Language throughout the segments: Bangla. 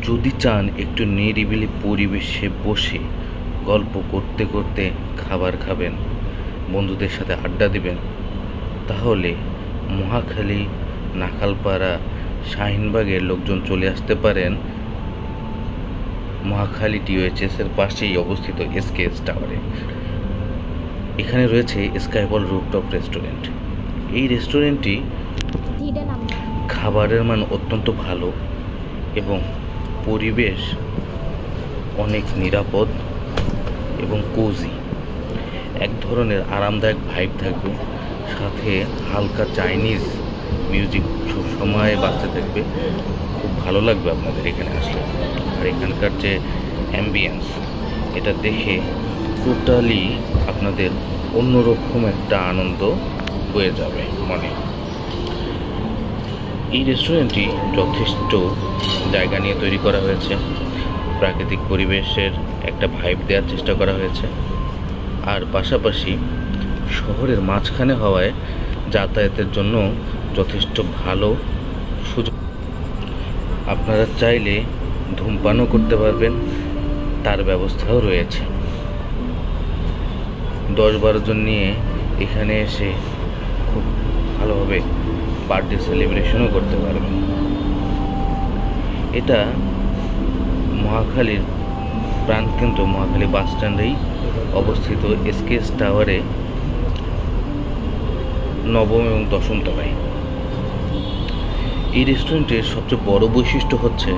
যদি চান একটু নিরিবিলি পরিবেশে বসে গল্প করতে করতে খাবার খাবেন, বন্ধুদের সাথে আড্ডা দিবেন, তাহলে মহাখালী, নাখালপাড়া, শাহিনবাগের লোকজন চলে আসতে পারেন মহাখালী টিওএইচএসের পাশেই অবস্থিত এসকেএস টাওয়ারে। এখানে রয়েছে স্কাইবল রুফটপ রেস্টুরেন্ট। এই রেস্টুরেন্টটি খাবারের মান অত্যন্ত ভালো এবং পরিবেশ অনেক নিরাপদ এবং কোজি। এক ধরনের আরামদায়ক ভাইব থাকবে, সাথে হালকা চাইনিজ মিউজিক সবসময় বাজতে থাকবে। খুব ভালো লাগবে আপনাদের এখানে আসলে। আর এখানকার যে অ্যাম্বিয়েন্স, এটা দেখে টোটালি আপনাদের অন্যরকম একটা আনন্দ হয়ে যাবে মনে। এই রেস্টুরেন্টটি যথেষ্ট জায়গা নিয়ে তৈরি করা হয়েছে, প্রাকৃতিক পরিবেশের একটা ভাইব দেওয়ার চেষ্টা করা হয়েছে। আর পাশাপাশি শহরের মাঝখানে হওয়ায় যাতায়াতের জন্য যথেষ্ট ভালো সুযোগ। আপনারা চাইলে ধূমপানও করতে পারবেন, তার ব্যবস্থাও রয়েছে। 10-12 জন নিয়ে এখানে এসে খুব ভালোভাবে বার্থডে সেলিব্রেশনও করতে পারবেন। এটা মহাখালীর প্রাণকেন্দ্র, মহাখালী বাস স্ট্যান্ডেই অবস্থিত এসকেএস টাওয়ারে 9ম এবং 10ম তলায়। এই রেস্টুরেন্টের সবচেয়ে বড় বৈশিষ্ট্য হচ্ছে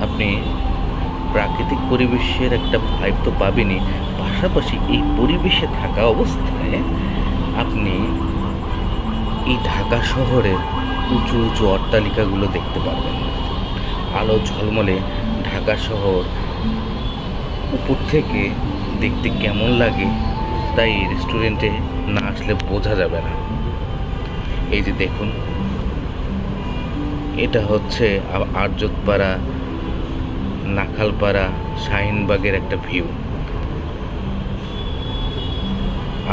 আপনি প্রাকৃতিক পরিবেশের একটা ভাইব তো পাবেনই, পাশাপাশি এই পরিবেশে থাকা অবস্থায় আপনি এই ঢাকা শহরের উঁচু উঁচু অট্টালিকাগুলো দেখতে পারবেন। আলো ঝলমলে ঢাকা শহর উপর থেকে দেখতে কেমন লাগে, তাই এই রেস্টুরেন্টে না আসলে বোঝা যাবে না। এই যে দেখুন, এটা হচ্ছে আরজতপাড়া, নাখালপাড়া, শাহিনবাগের একটা ভিউ।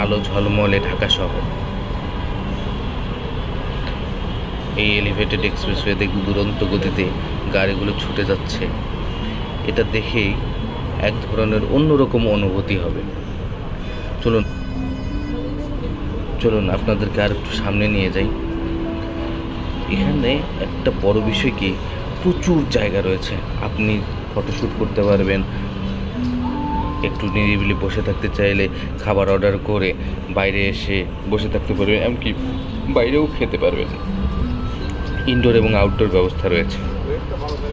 আলো ঝলমলে ঢাকা শহর। এই এলিভেটেড এক্সপ্রেসওয়ে দেখুন, দুরন্ত গতিতে গাড়িগুলো ছুটে যাচ্ছে। এটা দেখেই এক ধরনের অন্যরকম অনুভূতি হবে। চলুন আপনাদেরকে আর একটু সামনে নিয়ে যাই। এখানে একটা বড় বিষয় কি, প্রচুর জায়গা রয়েছে। আপনি ফটোশ্যুট করতে পারবেন, একটু নিরিবিলি বসে থাকতে চাইলে খাবার অর্ডার করে বাইরে এসে বসে থাকতে পারবেন, এমনকি বাইরেও খেতে পারবেন। ইনডোর এবং আউটডোর ব্যবস্থা রয়েছে।